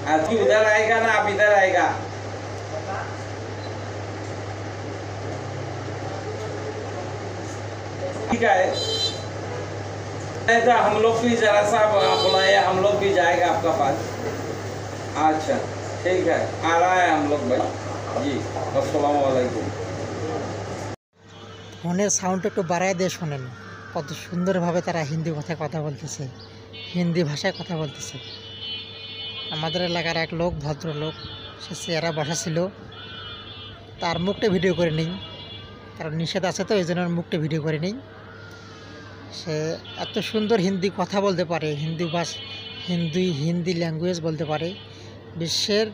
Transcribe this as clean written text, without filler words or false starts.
आज उधर आएगा ना, आप इधर आएगा। ठीक है, तो हम लोग भी जरा सा बुलाए, हम लोग भी जाएगा आपका पास। अच्छा ठीक है, आ रहा है हम लोग भाई जी। अस्सलाम वालेकुम। ফোনের সাউন্ড একটু বাড়ায় দিয়ে শোনেন, কত সুন্দরভাবে তারা হিন্দি ভাষায় কথা বলতেছে, হিন্দি ভাষায় কথা বলতেছে। আমাদের এলাকার এক লোক, ভদ্রলোক, সে চেয়ারে বসা ছিল, তার মুখটা ভিডিও করে নিই, কারণ নিষেধ আছে তো এই জন্য মুখটা ভিডিও করে নিই। সে এত সুন্দর হিন্দি কথা বলতে পারে, হিন্দি ল্যাঙ্গুয়েজ বলতে পারে। বিশ্বের